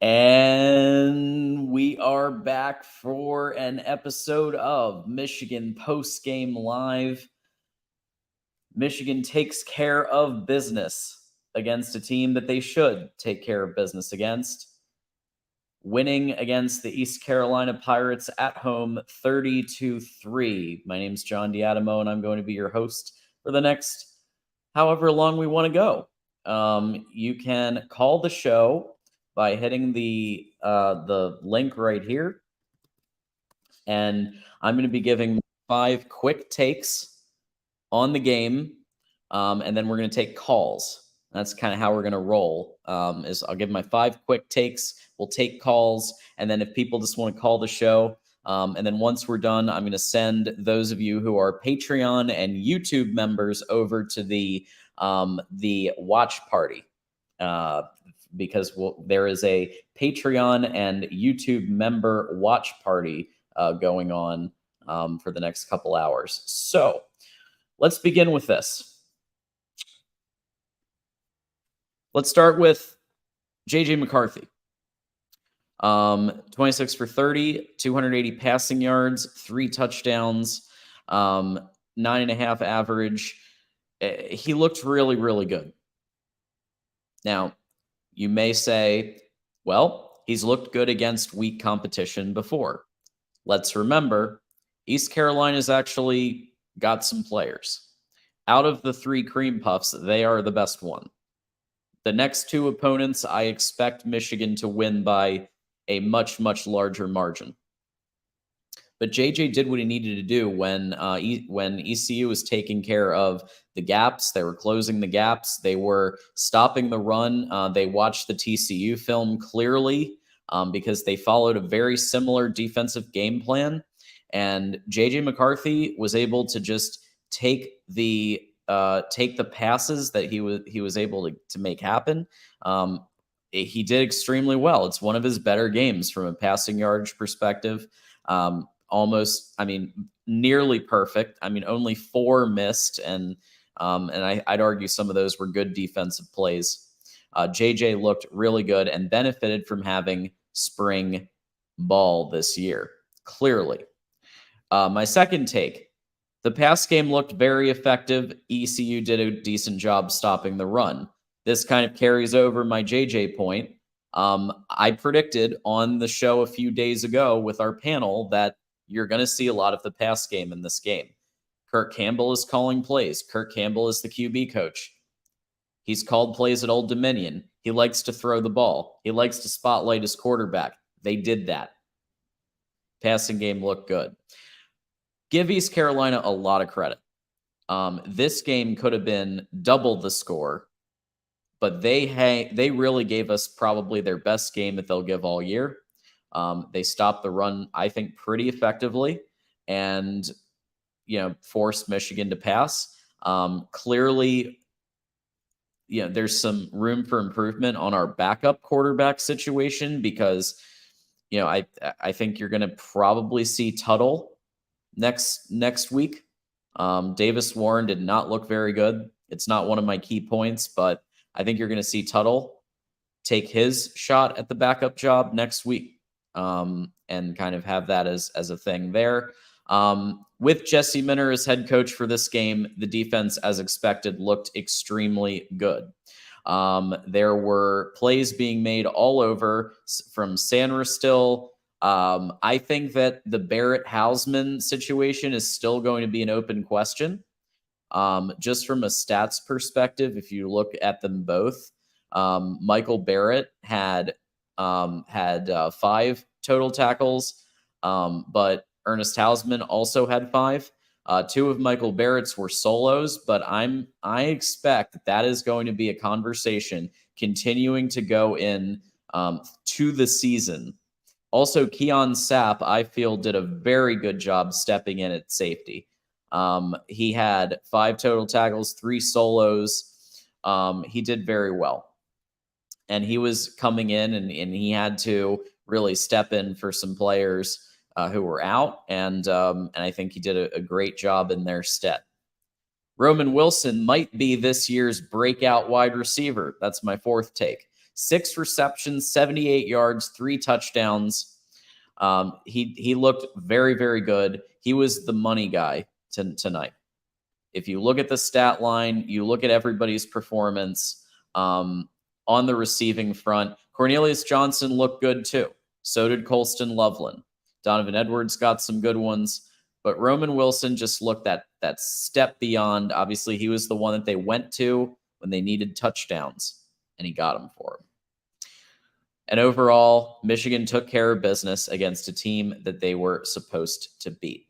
And we are back for an episode of Michigan Postgame Live. Michigan takes care of business against a team that they should take care of business against, winning against the East Carolina Pirates at home 30-3. My name's John Diadamo, and I'm going to be your host for the next however long we want to go. You can call the show by hitting the link right here. And I'm going to be giving 5 quick takes on the game, and then we're going to take calls. That's kind of how we're going to roll. Is I'll give my 5 quick takes, we'll take calls, and then if people just want to call the show, and then once we're done, I'm going to send those of you who are Patreon and YouTube members over to the watch party. Because there is a Patreon and YouTube member watch party going on for the next couple hours. So let's begin with this. Let's start with J.J. McCarthy. 26 for 30, 280 passing yards, 3 touchdowns, 9.5 average. He looked really, really good. Now, you may say, well, he's looked good against weak competition before. Let's remember, East Carolina's actually got some players. Out of the 3 cream puffs, they are the best one. The next 2 opponents, I expect Michigan to win by a much, much larger margin. But JJ did what he needed to do when ECU was taking care of the gaps. They were closing the gaps. They were stopping the run. They watched the TCU film clearly because they followed a very similar defensive game plan. And JJ McCarthy was able to just take the passes that he was able to make happen. He did extremely well. It's one of his better games from a passing yardage perspective. Nearly perfect. Only 4 missed, and I'd argue some of those were good defensive plays. JJ looked really good and benefited from having spring ball this year, clearly. My second take, the pass game looked very effective. ECU did a decent job stopping the run. This kind of carries over my JJ point. I predicted on the show a few days ago with our panel that you're going to see a lot of the pass game in this game. Kirk Campbell is calling plays. Kirk Campbell is the QB coach. He's called plays at Old Dominion. He likes to throw the ball. He likes to spotlight his quarterback. They did that. Passing game looked good. Give East Carolina a lot of credit. This game could have been double the score, but they really gave us probably their best game that they'll give all year. They stopped the run, I think, pretty effectively and, forced Michigan to pass. Clearly, there's some room for improvement on our backup quarterback situation because, I think you're going to probably see Tuttle next week. Davis Warren did not look very good. It's not one of my key points, but I think you're going to see Tuttle take his shot at the backup job next week. And kind of have that as a thing there. With Jesse Minter as head coach for this game, the defense, as expected, looked extremely good. There were plays being made all over from Sandra still. I think that the Barrett-Hausman situation is still going to be an open question. Just from a stats perspective, if you look at them both, Michael Barrett had 5 total tackles, but Ernest Hausman also had 5. 2 of Michael Barrett's were solos, but I expect that is going to be a conversation continuing to go in to the season. Also, Keon Sapp, I feel, did a very good job stepping in at safety. He had 5 total tackles, 3 solos. He did very well. And he was coming in and he had to really step in for some players who were out. And I think he did a great job in their stead. Roman Wilson might be this year's breakout wide receiver. That's my 4th take. 6 receptions, 78 yards, 3 touchdowns. He looked very, very good. He was the money guy tonight. If you look at the stat line, you look at everybody's performance on the receiving front. Cornelius Johnson looked good too. So did Colston Loveland. Donovan Edwards got some good ones, but Roman Wilson just looked that step beyond. Obviously, he was the one that they went to when they needed touchdowns, and he got them for him. And overall, Michigan took care of business against a team that they were supposed to beat.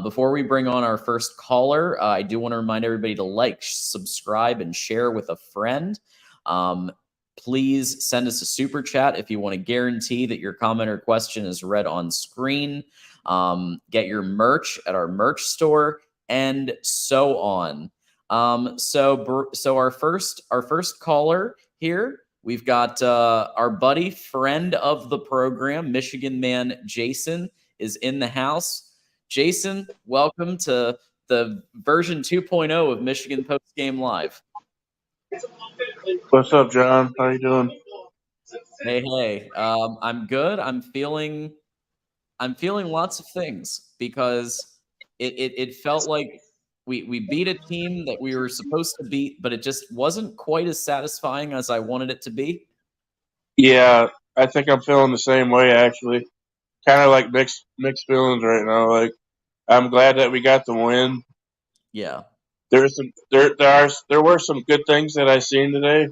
Before we bring on our first caller, I do want to remind everybody to like, subscribe, and share with a friend. Please send us a super chat if you want to guarantee that your comment or question is read on screen. Get your merch at our merch store, and so on. So our first caller here. We've got our buddy, friend of the program, Michigan man Jason, is in the house. Jason, welcome to the version 2.0 of Michigan Postgame Live. What's up, John? How you doing? Hey. I'm good. I'm feeling lots of things because it felt like we beat a team that we were supposed to beat, but it just wasn't quite as satisfying as I wanted it to be. Yeah, I think I'm feeling the same way, actually. Kind of like mixed feelings right now. Like, I'm glad that we got the win. Yeah. There were some good things that I seen today,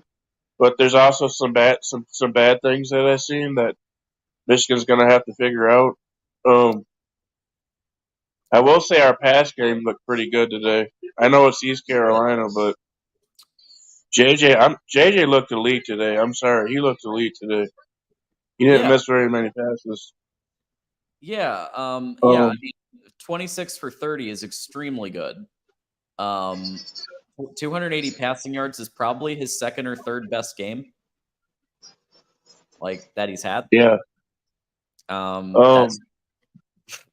but there's also some bad things that I seen that Michigan's gonna have to figure out. I will say our pass game looked pretty good today. I know it's East Carolina, but JJ looked elite today. I'm sorry, he looked elite today. He didn't Yeah. miss very many passes. Yeah. I mean, 26 for 30 is extremely good. 280 passing yards is probably his second or third best game, like that he's had. Yeah. That's.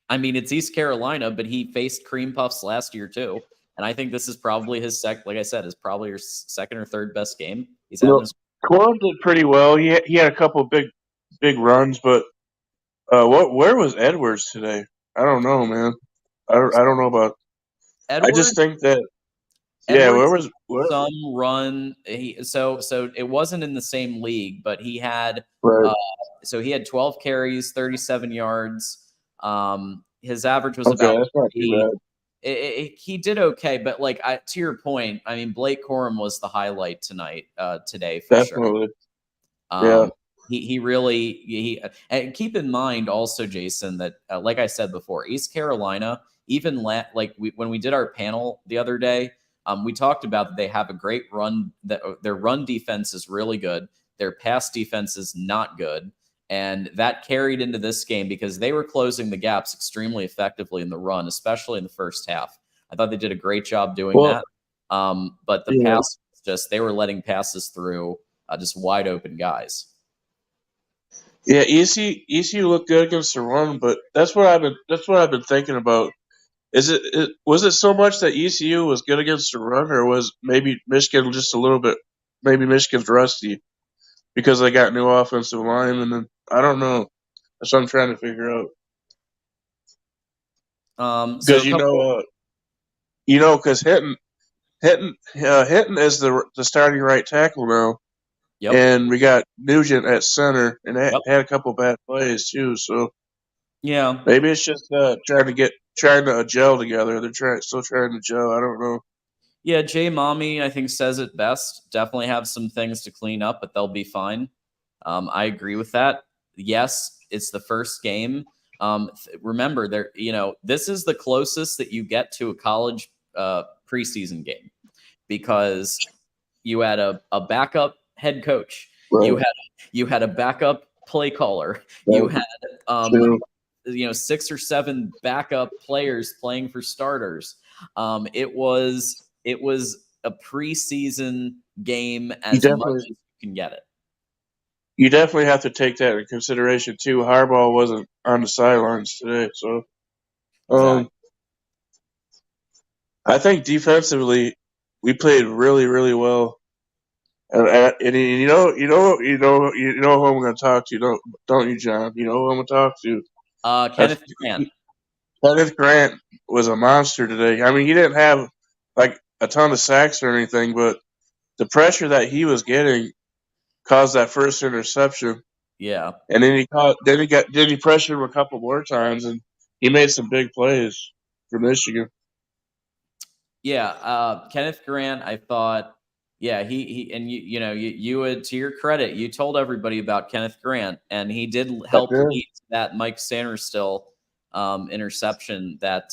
I mean, it's East Carolina, but he faced cream puffs last year too, and I think this is probably his like I said, is probably his second or third best game he's had in his. Corum did pretty well. He had a couple big runs, but where was Edwards today? I don't know, man. I don't know about. Edwards, I just think that Edwards where? Some run. So it wasn't in the same league, but he had Right. So he had 12 carries, 37 yards. His average was Okay, about that's not too bad. He did okay, but like to your point, I mean, Blake Corum was the highlight today for Definitely. sure. Yeah. He really and keep in mind also, Jason, that like I said before, East Carolina, even when we did our panel the other day, we talked about that they have a great run. That their run defense is really good. Their pass defense is not good. And that carried into this game because they were closing the gaps extremely effectively in the run, especially in the first half. I thought they did a great job doing that. But the pass, they were letting passes through just wide open guys. Yeah, ECU looked good against the run, but that's what I've been thinking about. Was it so much that ECU was good against the run, or was maybe Michigan just a little bit? Maybe Michigan's rusty because they got new offensive line, and then I don't know. That's what I'm trying to figure out. Because because Hinton is the starting right tackle now, and we got Nugent at center, and had a couple bad plays too. So yeah, maybe it's just trying to gel together. They're still trying to gel. I don't know. Yeah, Jay Mommy, I think, says it best. Definitely have some things to clean up, but they'll be fine. I agree with that. Yes, it's the first game. Remember, this is the closest that you get to a college preseason game because you had a backup head coach. Right. You had a backup play caller. Right. You had 6 or 7 backup players playing for starters. It was a preseason game as much as you can get it. You definitely have to take that into consideration too. Harbaugh wasn't on the sidelines today, so Exactly. I think defensively we played really, really well. You know who I'm going to talk to, don't you, John? You know who I'm going to talk to? That's Kenneth Grant. Kenneth Grant was a monster today. I mean, he didn't have like a ton of sacks or anything, but the pressure that he was getting caused that first interception. Yeah. And then he pressured him a couple more times, and he made some big plays for Michigan. Yeah, Kenneth Grant, I thought, yeah, he and you would, to your credit, you told everybody about Kenneth Grant, and he did I help did. lead that Mike Sanderstill interception that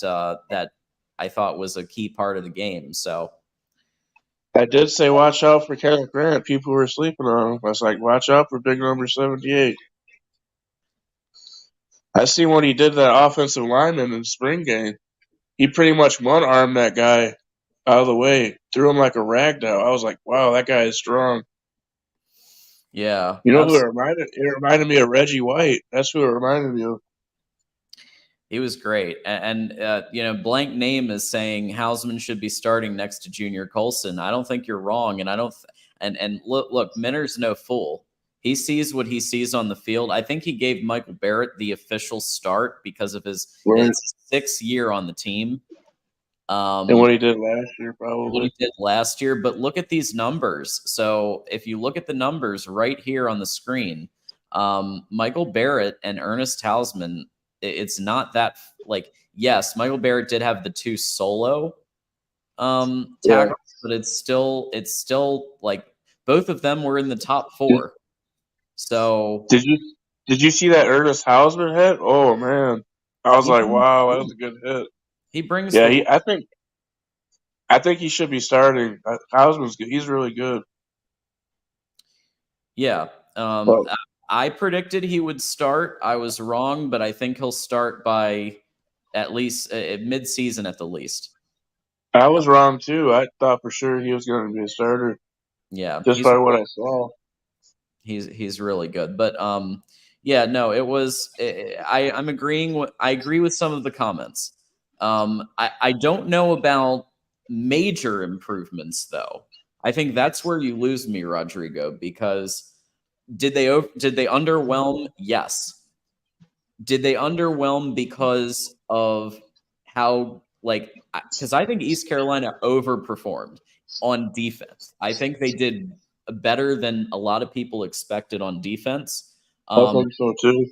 I thought was a key part of the game. So I did say watch out for Kenneth Grant. People were sleeping on him. I was like, watch out for big number 78. I seen what he did to that offensive lineman in the spring game. He pretty much one armed that guy out of the way, threw him like a rag doll. I was like, wow, that guy is strong. yeah, You know who it reminded? It reminded me of Reggie White. That's who it reminded me of. he was great. And blank name is saying Hausman should be starting next to Junior Colson. I don't think you're wrong, and I don't. And look, Minner's no fool. He sees what he sees on the field. I think he gave Michael Barrett the official start because of his Right. it's his 6th year on the team. And what he did last year, What probably. he did last year. But look at these numbers. So if you look at the numbers right here on the screen, Michael Barrett and Ernest Hausman, it's not that like, yes, Michael Barrett did have the 2 solo tackles, but it's still like both of them were in the top 4. So Did you see that Ernest Hausman hit? Oh man, I was he like, brings wow, that was a good hit. he brings Yeah, the I think he should be starting. Hausman's good. He's really good. yeah. But I predicted he would start. I was wrong, but I think he'll start by at least mid-season at the least. I was wrong too. I thought for sure he was going to be a starter Yeah, just by what I saw. he's really good. But yeah, no, it was. I'm agreeing. I agree with some of the comments. I don't know about major improvements though. I think that's where you lose me, Rodrigo, because did they underwhelm? Yes. Did they underwhelm because of how because I think East Carolina overperformed on defense. I think they did better than a lot of people expected on defense. I think so too.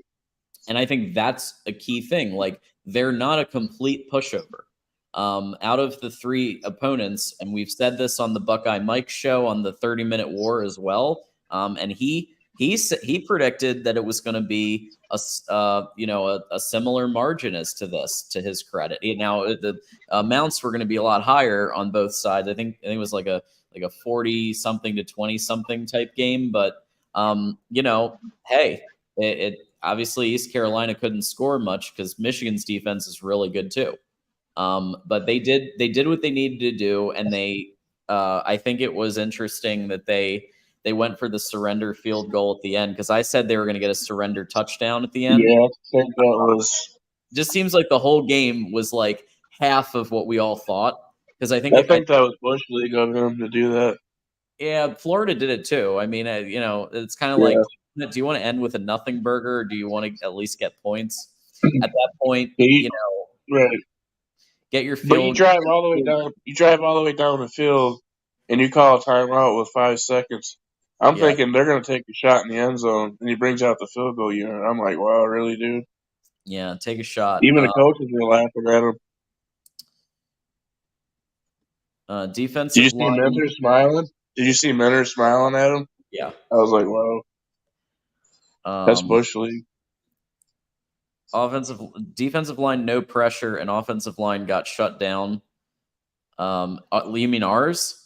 And I think that's a key thing. Like they're not a complete pushover. Out of the 3 opponents, and we've said this on the Buckeye Mike show on the 30-minute war as well. And he predicted that it was going to be a similar margin as to this, to his credit. Now the amounts were going to be a lot higher on both sides. I think it was like a 40 something to 20 something type game, but hey, it obviously East Carolina couldn't score much because Michigan's defense is really good too. But they did what they needed to do, and I think it was interesting that they went for the surrender field goal at the end because I said they were going to get a surrender touchdown at the end. Yeah, I think that was. Just seems like the whole game was like half of what we all thought. Because I think that was Bush League of him to do that. Yeah, Florida did it too. I mean, it's kind of Yeah. like, do you want to end with a nothing burger, or do you want to at least get points? At that point, Right. get your But you field. drive all the way down. You drive all the way down the field, and you call a timeout with 5 seconds. I'm Yeah, thinking they're going to take a shot in the end zone, and he brings out the field goal unit. I'm like, wow, really, dude? yeah, take a shot. Even the coaches were laughing at him. Defensive Did you see line. Mentor smiling? Did you see Mentor smiling at him? Yeah. I was like, wow, that's Bush League. Defensive line, no pressure, and offensive line got shut down. You mean ours?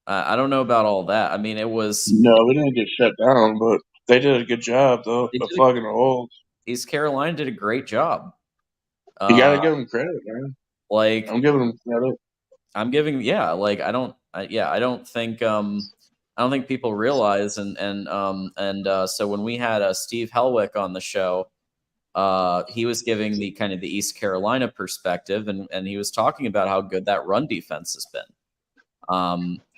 I don't know about all that. I mean, it was No, we didn't get shut down, but they did a good job though of plugging the holes. East Carolina did a great job. You got to give them credit, man. Like I'm giving them credit. I'm giving, yeah. Like I don't think people realize, so when we had Steve Helwick on the show, he was giving the kind of the East Carolina perspective, and he was talking about how good that run defense has been.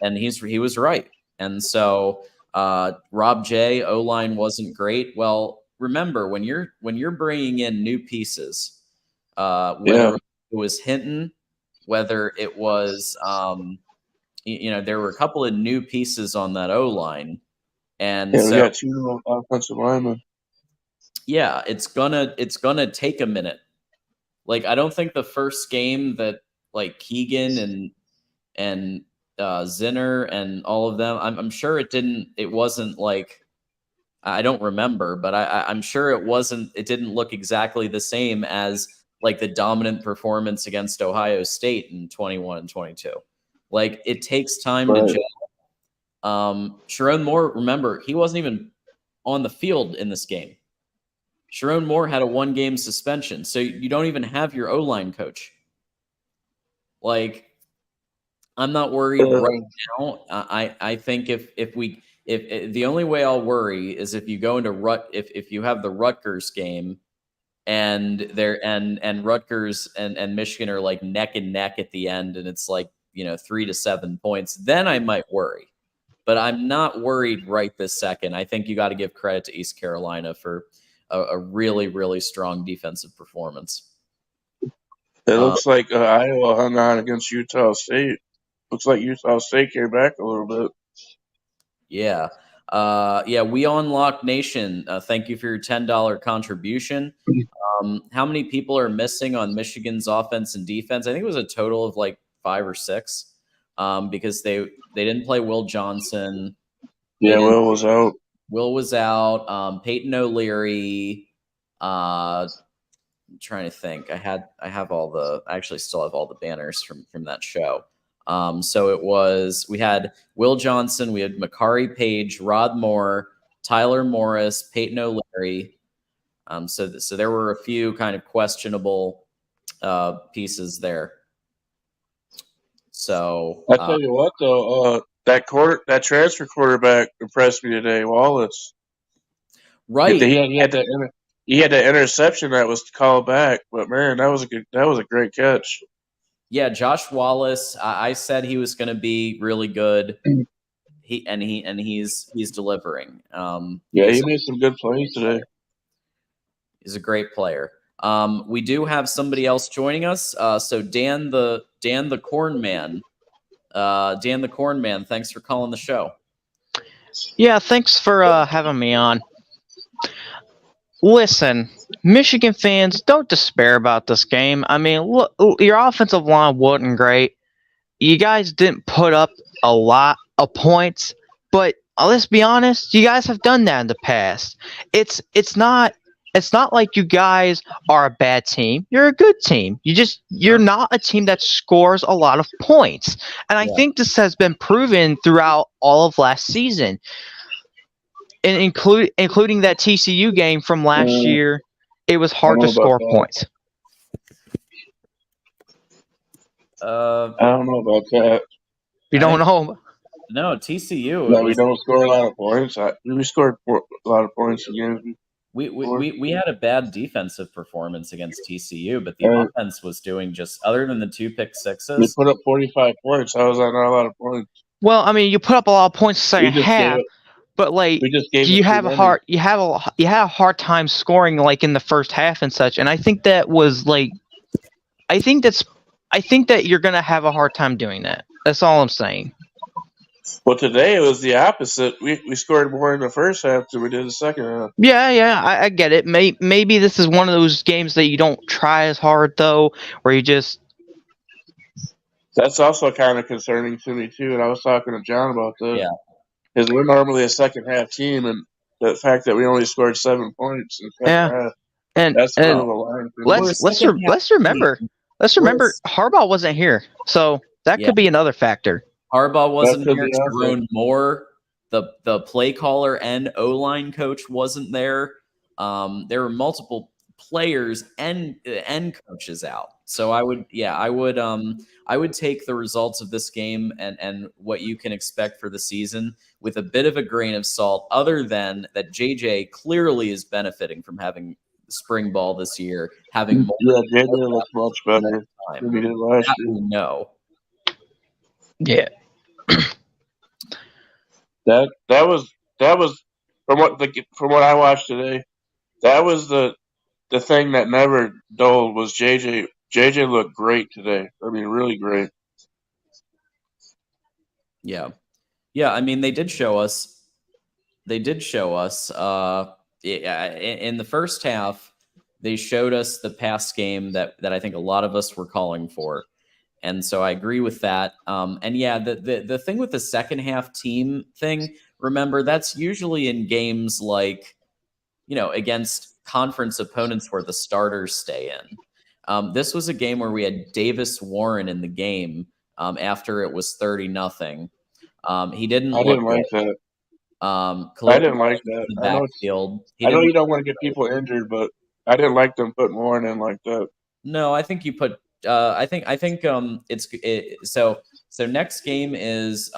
And he was right. And so Rob J, O-line wasn't great. Well, remember when you're bringing in new pieces, whether it was Hinton, whether it was there were a couple of new pieces on that O-line, and we so got 2 offensive linemen. Yeah, it's gonna take a minute. Like, I don't think the first game that like Keegan and Zinner and all of them, I'm sure it wasn't like, I don't remember, but I'm sure it didn't look exactly the same as like the dominant performance against Ohio State in 21 and 22. Like, it takes time to gel. Sharon Moore, remember, he wasn't even on the field in this game. Sharon Moore had a 1-game suspension, so you don't even have your O-line coach. Like, I'm not worried right now. I think if the only way I'll worry is if you go into if you have the Rutgers game and Rutgers and Michigan are like neck and neck at the end, and it's like 3 to 7 points, then I might worry. But I'm not worried right this second. I think you got to give credit to East Carolina for a really, really strong defensive performance. It looks like Iowa hung on against Utah State. Looks like Utah State came back a little bit. Yeah. We Unlock Nation. Thank you for your $10 contribution. How many people are missing on Michigan's offense and defense? I think it was a total of like 5 or 6, because they didn't play Will Johnson. Yeah, Will was out. Will was out. Peyton O'Leary. I'm trying to think. I actually still have all the banners from that show. So we had Will Johnson, we had Makari Page, Rod Moore, Tyler Morris, Peyton O'Leary. So there were a few kind of questionable pieces there. So I tell you what, though, that transfer quarterback impressed me today, Wallace. Right. He had that interception that was called back, but man, that was a great catch. Yeah, Josh Wallace. I said he was going to be really good. He's delivering. He made some good plays today. He's a great player. We do have somebody else joining us. So Dan the Corn Man. Dan the Corn Man, thanks for calling the show. Yeah, thanks for having me on. Listen, Michigan fans, don't despair about this game. I mean, look, your offensive line wasn't great. You guys didn't put up a lot of points, but let's be honest, you guys have done that in the past. It's not like you guys are a bad team. You're a good team. You're not a team that scores a lot of points. And I think this has been proven throughout all of last season. And including that TCU game from last year, it was hard to score points. I don't know about that. You don't know? No, TCU. No, we don't score a lot of points. We scored a lot of points again. We had a bad defensive performance against TCU, but the offense was doing just, other than the 2 pick sixes. We put up 45 points. How was that not a lot of points? Well, I mean, you put up a lot of points the second half, but like you had a hard time scoring like in the first half and such. And I think that was like, I think that you're gonna have a hard time doing that. That's all I'm saying. Well, today it was the opposite. We scored more in the first half than we did the second half. Yeah, I get it. Maybe this is one of those games that you don't try as hard, though, where you just... That's also kind of concerning to me, too, and I was talking to John about this. Yeah. Because we're normally a second-half team, and the fact that we only scored 7 points in the second half, that's kind of a line for me. Let's remember, Harbaugh wasn't here, so that could be another factor. Harbaugh wasn't here. Jerome Moore, the play caller and O-line coach, wasn't there. There were multiple players and coaches out. So I would take the results of this game and what you can expect for the season with a bit of a grain of salt, other than that JJ clearly is benefiting from having spring ball this year, having more. Yeah, JJ looks much better than he did last year. No. Yeah. That was from what I watched today. That was the thing that never dulled was JJ. JJ looked great today. I mean, really great. Yeah. Yeah, I mean, they did show us. They did show us. In the first half, they showed us the pass game that I think a lot of us were calling for, and so I agree with that. And yeah, the thing with the second half team thing. Remember, that's usually in games like against conference opponents where the starters stay in. This was a game where we had Davis Warren in the game after it was 30-0. He didn't I look didn't good. like that. I Khalil didn't like Mack was that. in the I know backfield. He I know didn't. you don't want to get people injured, but I didn't like them putting Warren in like that. No, I think you put. I think so next game is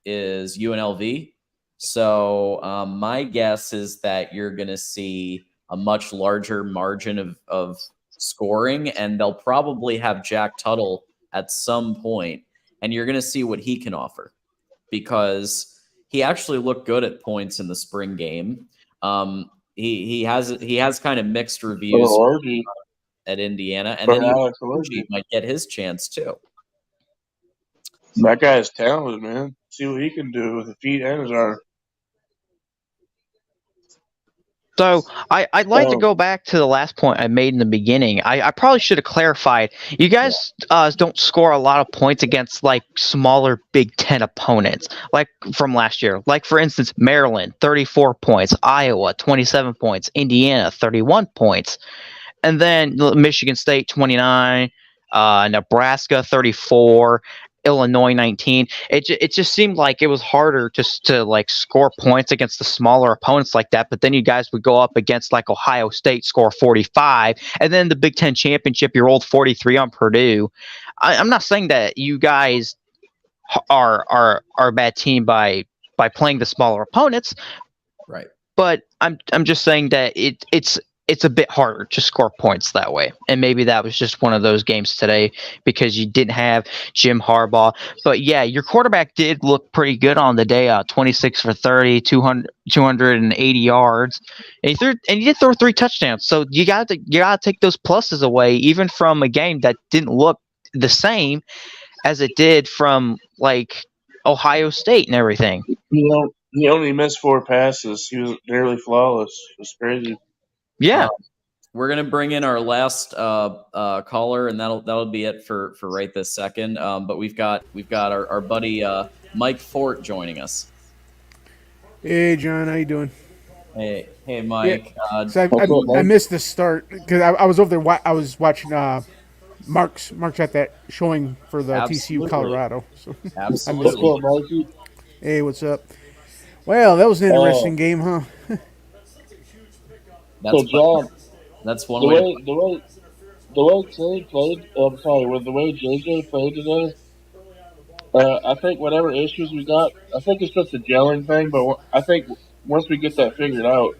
UNLV. So my guess is that you're going to see a much larger margin of scoring, and they'll probably have Jack Tuttle at some point, and you're going to see what he can offer because he actually looked good at points in the spring game. He has kind of mixed Or reviews Orgy. at Indiana, and Or then Alex Uji Orgy. might get his chance too. That guy is talented, man. See what he can do with his feet and his arm. So I'd like to go back to the last point I made in the beginning. I probably should have clarified. You guys don't score a lot of points against like smaller Big Ten opponents, like from last year. Like for instance, Maryland 34 points, Iowa 27 points, Indiana 31 points, and then Michigan State 29, Nebraska 34. Illinois 19. It just seemed like it was harder just to like score points against the smaller opponents like that. But then you guys would go up against like Ohio State, score 45, and then the Big Ten championship, you rolled 43 on Purdue. I'm not saying that you guys are a bad team by playing the smaller opponents, Right. but I'm just saying that it's a bit harder to score points that way. And maybe that was just one of those games today because you didn't have Jim Harbaugh. But yeah, your quarterback did look pretty good on the day. 26 for 30, 280 yards. And he did throw 3 touchdowns. So you got to take those pluses away even from a game that didn't look the same as it did from like Ohio State and everything. He only missed 4 passes. He was nearly flawless. It was crazy. Yeah. We're gonna bring in our last caller, and that'll be it for right this second. But we've got our buddy Mike Fort joining us. Hey, John, how you doing? Hey, Mike. So What's up, I Mike? missed the start because I was over there. I was watching Mark's at that showing for the TCU Absolutely. Colorado. So I missed What's Absolutely. up, Mikey? Hey, what's up? Well, that was an interesting game, huh? So, John, That's one the way to way the way the way Trey played, I'm sorry, with the way JJ played today, I think whatever issues we got, I think it's just a gelling thing. But I think once we get that figured out,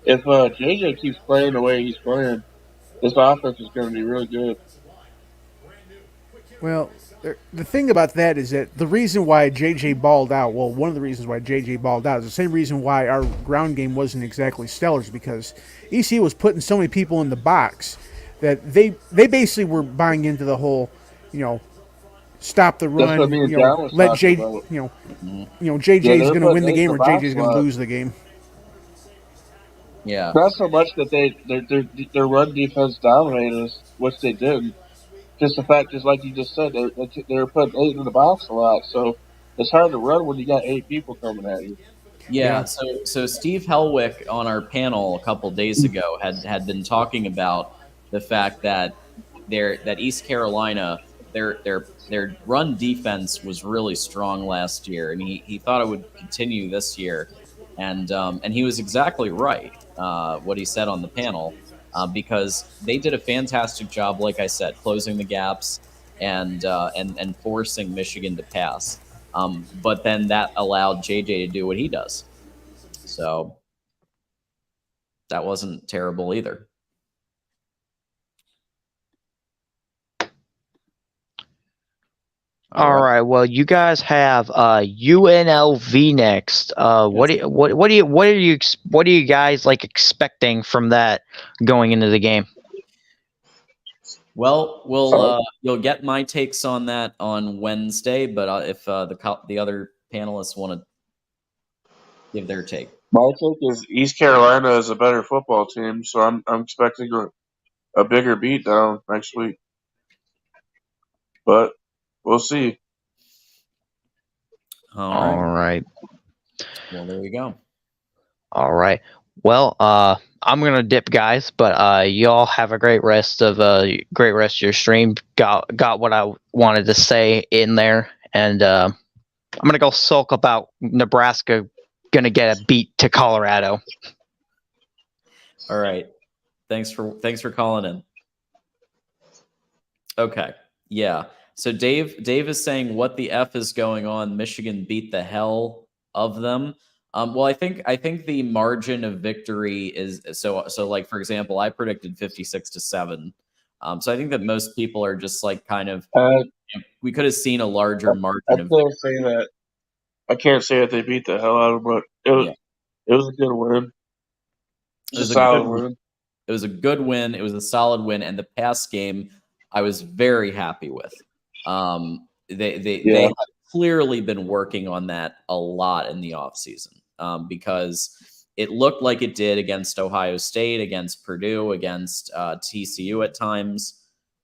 if JJ keeps playing the way he's playing, this offense is going to be really good. Well, the thing about that is that the reason why JJ balled out, well, one of the reasons why JJ balled out is the same reason why our ground game wasn't exactly stellar, is because ECU was putting so many people in the box that they basically were buying into the whole, you know, stop the That's what run, me and John was let talking J, about. JJ Yeah, is they're going to win putting the eight in game the or JJ box is a going to lot. lose the game. yeah. Not so much that their run defense dominated us, which they didn't. Just the fact, just like you just said, they were putting 8 in the box a lot. So it's hard to run when you got 8 people coming at you. Yeah, Yeah. so Steve Helwick on our panel a couple days ago had been talking about the fact that East Carolina their run defense was really strong last year, and he thought it would continue this year, and he was exactly right what he said on the panel because they did a fantastic job, like I said, closing the gaps and forcing Michigan to pass. But then that allowed JJ to do what he does. So that wasn't terrible either. All right. Well, you guys have UNLV next. What are you guys like expecting from that going into the game? Well, you'll get my takes on that on Wednesday, but if the other panelists want to give their take. My take is East Carolina is a better football team, so I'm expecting a bigger beatdown next week. But we'll see. All right. Well, there you go. All right. Well, I'm gonna dip, guys, but y'all have a great rest of your stream. Got what I wanted to say in there, and I'm gonna go sulk about Nebraska gonna get a beat to Colorado. All right. Thanks for calling in. Okay. Yeah. So Dave is saying what the F is going on? Michigan beat the hell of them. Well, I think the margin of victory is so like, for example, I predicted 56-7. So I think that most people are just like kind of we could have seen a larger margin. I can't say that. I can't say that they beat the hell out of them, but it was a good win. It was a solid win. It was a good win. It was a solid win, and the pass game I was very happy with. They have clearly been working on that a lot in the offseason because it looked like it did against Ohio State, against Purdue, against TCU at times.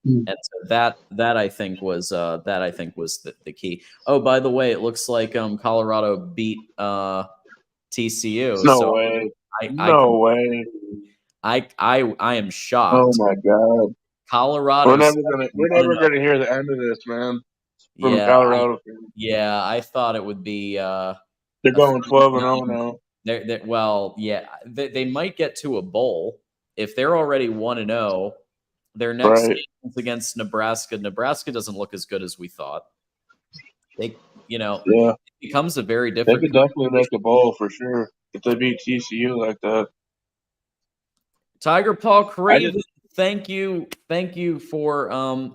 And so that I think was the key. Oh, by the way, it looks like Colorado beat TCU. No way. No way. I am shocked. Oh my god. Colorado. We're never gonna hear the end of this, man. From Colorado. Yeah, I thought it would be. They're going 12-0 now. They might get to a bowl if they're already 1-0. Their next game is against Nebraska. Nebraska doesn't look as good as we thought. It becomes a very different. They could definitely make a bowl for sure if they beat TCU like that. Tiger Paw Craven, thank you for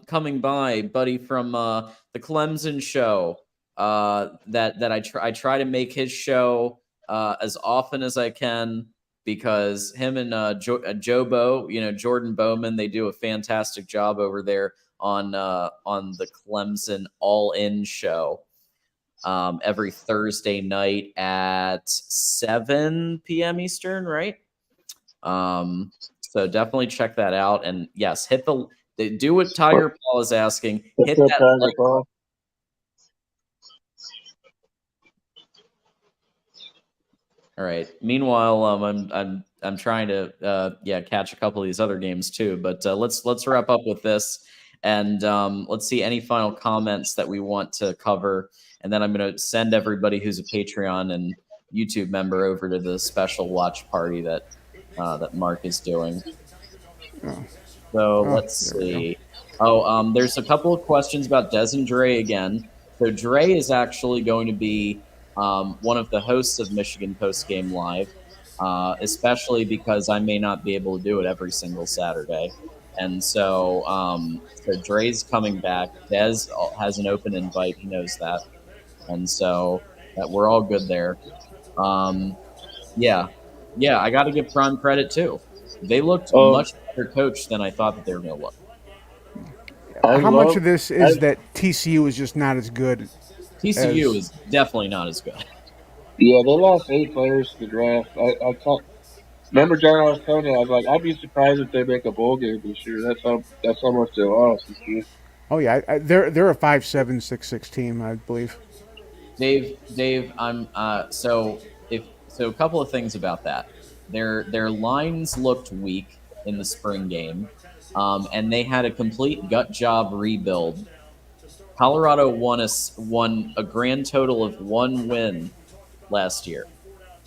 coming by, buddy, from the Clemson show. That I try to make his show as often as I can because him and Jobo, Jordan Bowman, they do a fantastic job over there on the Clemson All In show every Thursday night at 7 p.m. Eastern, right? So definitely check that out. And yes, do what Tiger Paul is asking. Hit that like button. All right. Meanwhile, I'm trying to catch a couple of these other games too. But let's wrap up with this, and let's see any final comments that we want to cover, and then I'm going to send everybody who's a Patreon and YouTube member over to the special watch party that Mark is doing. So let's see. There's a couple of questions about Des and Dre again. So Dre is actually going to be one of the hosts of Michigan Postgame Live, especially because I may not be able to do it every single Saturday. And so Dre's coming back. Des has an open invite. He knows that. And so we're all good there. I got to give Prime credit too. They looked much better coached than I thought that they were going to look. How much of this is that TCU is just not as good? TCU is definitely not as good. Yeah, they lost 8 players to the draft. Remember, John, I was telling you, I was like, I'd be surprised if they make a bowl game this year. That's how much they lost this year. Oh yeah, they're a 5-7, 6-6 team, I believe. Dave, I'm so a couple of things about that. Their lines looked weak in the spring game, and they had a complete gut job rebuild. Colorado won a grand total of 1 win last year.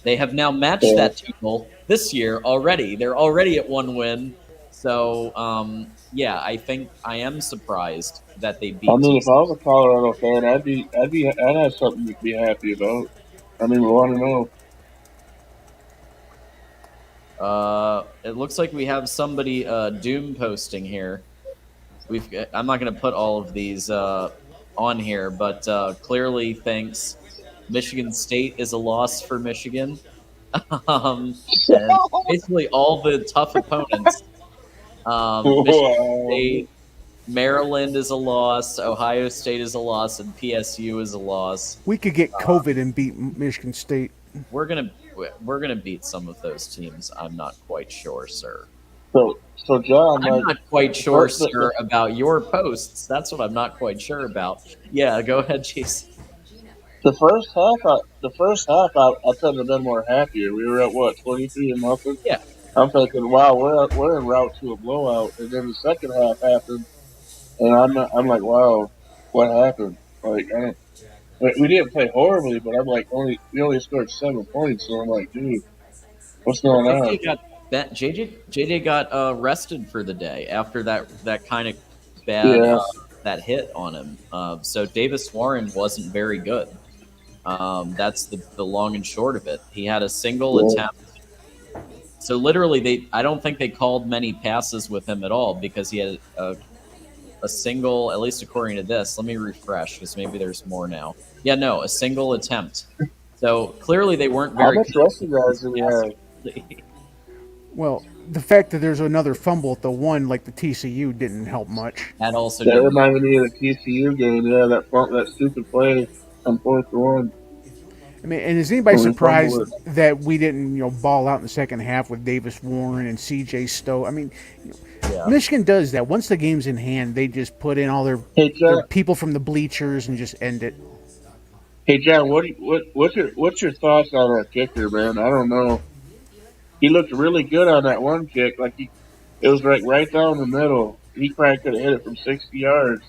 They have now matched that total this year already. They're already at 1 win. So I think I am surprised that they beat. I mean, if I was a Colorado fan, I'd have something to be happy about. I mean, we want to know. It looks like we have somebody doom posting here. I'm not going to put all of these on here, but clearly thinks Michigan State is a loss for Michigan. And basically all the tough opponents. Michigan Wow. State, Maryland is a loss, Ohio State is a loss, and PSU is a loss. We could get COVID and beat Michigan State. We're gonna beat some of those teams. I'm not quite sure, sir. So John, I'm like not quite sure, the, sir, about your posts. That's what I'm not quite sure about. Yeah, go ahead, Jason. the first half, I couldn't have been more happier. We were at what 23-0. Yeah. I'm thinking, wow, we're en route to a blowout, and then the second half happened, and I'm like, wow, what happened? Like, we didn't play horribly, but I'm like, we only scored 7 points, so I'm like, dude, what's going on? JJ got arrested for the day after that kind of bad Yeah. that hit on him. So Davis Warren wasn't very good. That's the long and short of it. He had a single attempt. So literally, I don't think they called many passes with him at all because he had a single, at least according to this. Let me refresh because maybe there's more now. Yeah, no, a single attempt. So clearly they weren't very. How much rushing yards did he have? Well, the fact that there's another fumble at the one, like the TCU, didn't help much. That also That didn't. reminded me of the TCU game. Yeah, that stupid play on 4th and 1. I mean, and is anybody Well, we surprised fumbled that we didn't, ball out in the second half with Davis Warren and C.J. Stowe? I mean, Yeah. Michigan does that. Once the game's in hand, they just put in all their John, people from the bleachers and just end it. Hey John, what's your thoughts on our kicker, man? I don't know. He looked really good on that one kick. Like it was right down the middle. He probably could have hit it from 60 yards.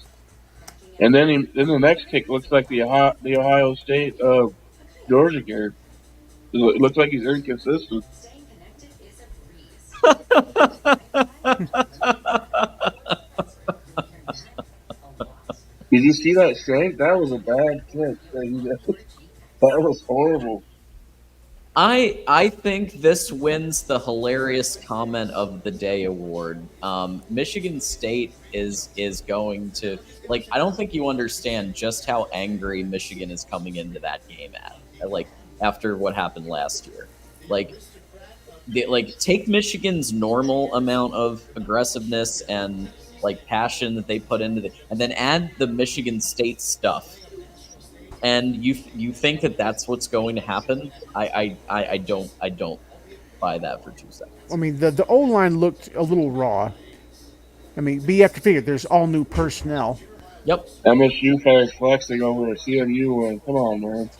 And then the next kick looks like the Ohio State Georgia game. It looks like he's inconsistent. Did you see that shank? That was a bad kick. That was horrible. I think this wins the hilarious comment of the day award. Michigan State is going to I don't think you understand just how angry Michigan is coming into that game after what happened last year. Take Michigan's normal amount of aggressiveness and passion that they put into and then add the Michigan State stuff. And you think that that's what's going to happen? I don't buy that for 2 seconds. I mean, the O line looked a little raw. I mean, but you have to figure there's all new personnel. Yep. MSU fans flexing over a CMU one. Come on, man.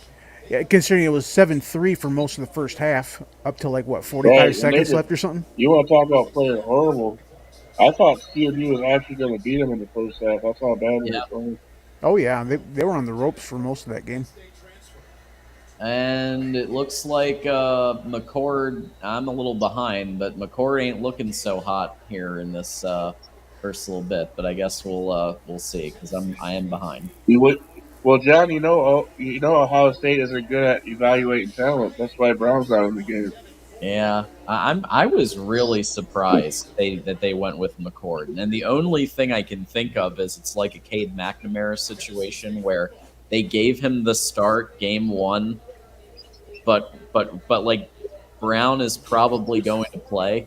Yeah, considering it was 7-3 for most of the first half, up to 45 seconds left or something. You want to talk about playing horrible? I thought CMU was actually going to beat them in the first half. That's how bad it was playing. Oh, yeah. They were on the ropes for most of that game. And it looks like McCord, I'm a little behind, but McCord ain't looking so hot here in this first little bit. But I guess we'll see because I am behind. Well, John, you know Ohio State isn't good at evaluating talent. That's why Brown's not in the game. Yeah, I was really surprised that they went with McCord, and the only thing I can think of is it's like a Cade McNamara situation where they gave him the start game 1, but Brown is probably going to play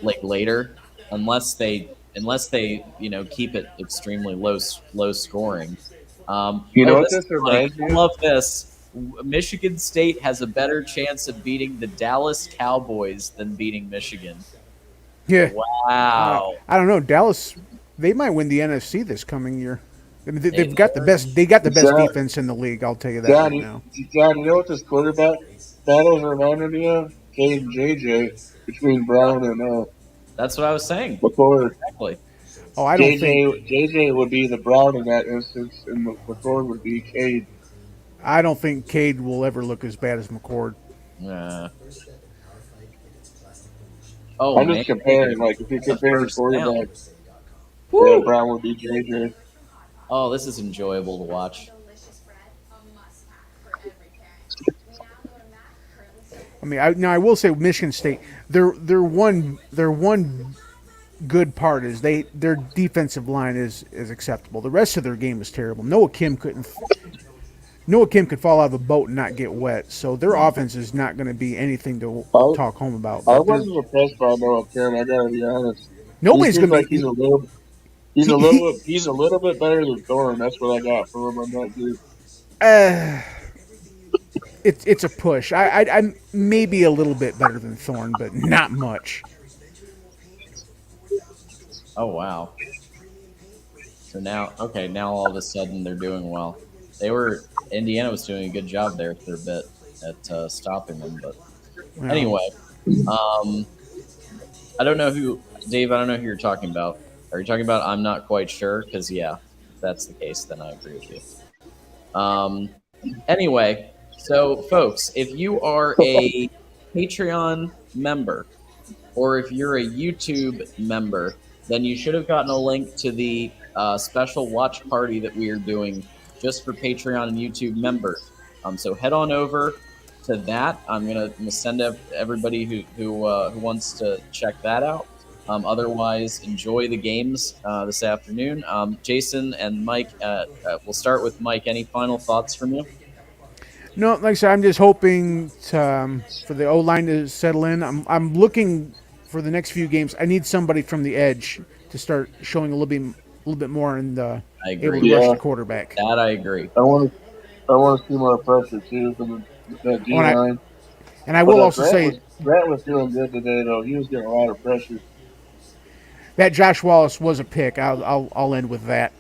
later unless they keep it extremely low scoring. What this reminds me of? I love this. Michigan State has a better chance of beating the Dallas Cowboys than beating Michigan. Yeah. Wow. I don't know. Dallas, they might win the NFC this coming year. I mean, they've got the best. They got the best defense in the league. I'll tell you that right now. John, you know what this quarterback battles reminded me of? Cade and JJ between Brown and. That's what I was saying. McCord. Exactly. Oh, I don't think JJ would be the Brown in that instance, and McCord would be Cade. I don't think Cade will ever look as bad as McCord. I'm just comparing. If you're comparing quarterbacks, yeah, Brown would be JJ. Oh, this is enjoyable to watch. I mean, I will say Michigan State. Their one good part is their defensive line is acceptable. The rest of their game is terrible. Noah Kim could fall out of a boat and not get wet. So their offense is not going to be anything to I talk home about. I But wasn't impressed by Noah Kim. I gotta be honest. He nobody's seems going to like be. he's a little bit better than Thorne. That's what I got from him on that group. Uh, it's a push. I'm maybe a little bit better than Thorne, but not much. Oh wow. So now all of a sudden they're doing well. Indiana was doing a good job there for a bit at stopping them, but Well, anyway, I don't know who Dave. I don't know who you're talking about. Are you talking about? I'm not quite sure because yeah, if that's the case, then I agree with you. Anyway, so folks, if you are a Patreon member or if you're a YouTube member, then you should have gotten a link to the special watch party that we are doing just for Patreon and YouTube members. So head on over to that. I'm gonna send everybody who wants to check that out. Otherwise, enjoy the games this afternoon. Jason and Mike, we'll start with Mike. Any final thoughts from you? no, like I said, I'm just hoping for the O line to settle in. I'm looking for the next few games. I need somebody from the edge to start showing a little bit more and I able agree. to rush Yeah, the quarterback. That I agree. I want to see more pressure too from that D Oh, line. and I But will also say Grant was doing good today though. He was getting a lot of pressure. that Josh Wallace was a pick. I'll end with that.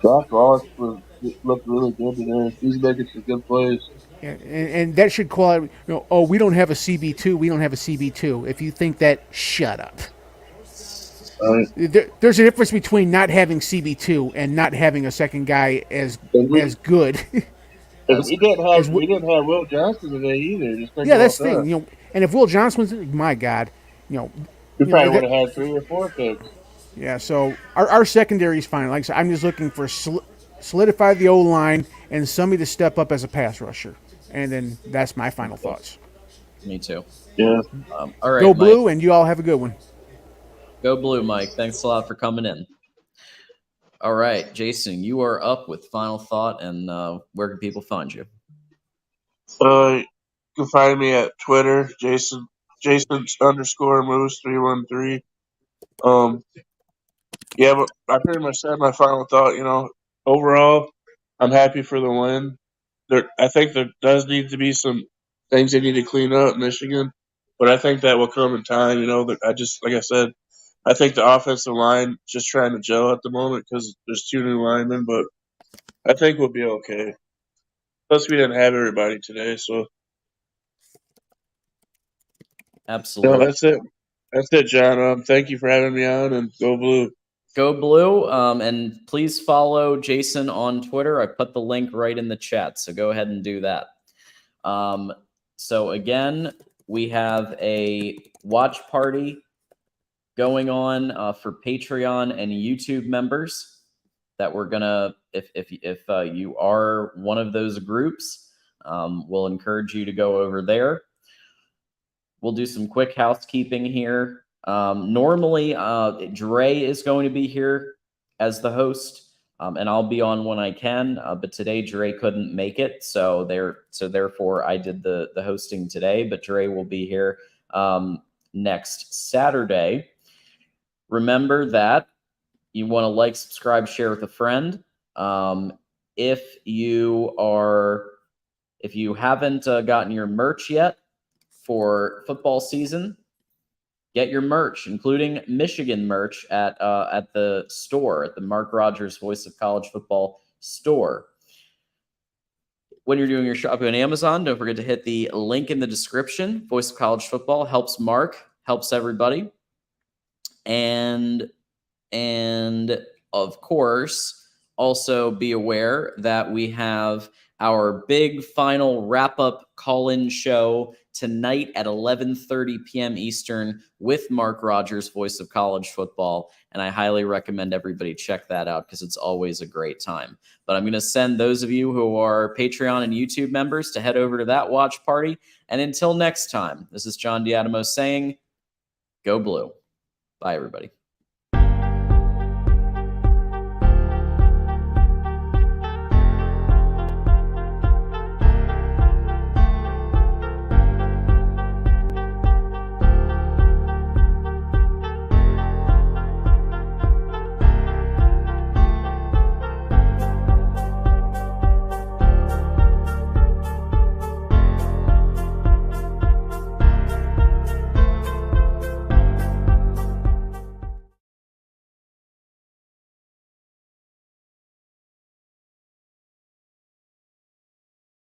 Josh Wallace looked really good today. He's making some good plays. And that should call it. Oh, we don't have a CB2. We don't have a CB2. If you think that, shut up. Right. There's a difference between not having CB2 and not having a second guy as good. We didn't have Will Johnson today either. Just think Yeah, about that's the that. thing. And if Will Johnson was, my God, We probably would that, have had 3 or 4 picks. yeah. So our secondary is fine. Like I said, I'm just looking for solidify the O line and somebody to step up as a pass rusher. And then that's my final thoughts. Me too. Yeah. All right, Go Mike. Blue, and you all have a good one. Go Blue, Mike. Thanks a lot for coming in. All right, Jason, you are up with final thought, and where can people find you? You can find me at Twitter, Jason_Moose313. Yeah, but I pretty much said my final thought. Overall, I'm happy for the win. I think there does need to be some things they need to clean up, Michigan, but I think that will come in time. That like I said, I think the offensive line just trying to gel at the moment because there's 2 new linemen, but I think we'll be okay. Plus, we didn't have everybody today, so Absolutely. no, that's it. That's it, John. Thank you for having me on, and go Blue. Go Blue, and please follow Jason on Twitter. I put the link right in the chat, so go ahead and do that. So again, we have a watch party going on for Patreon and YouTube members that we're gonna, if you are one of those groups, we'll encourage you to go over there. We'll do some quick housekeeping here. Normally, Dre is going to be here as the host, and I'll be on when I can. But today, Dre couldn't make it, so therefore I did the hosting today. But Dre will be here next Saturday. Remember that you want to like, subscribe, share with a friend. If you haven't gotten your merch yet for football season, get your merch, including Michigan merch at the store, at the Mark Rogers Voice of College Football store. When you're doing your shopping on Amazon, don't forget to hit the link in the description. Voice of College Football helps Mark, helps everybody. And of course, also be aware that we have our big final wrap-up call-in show tonight at 11:30 p.m. Eastern with Mark Rogers, Voice of College Football, and I highly recommend everybody check that out because it's always a great time. But I'm going to send those of you who are Patreon and YouTube members to head over to that watch party, and until next time, this is John Diadamo saying, go Blue. Bye, everybody.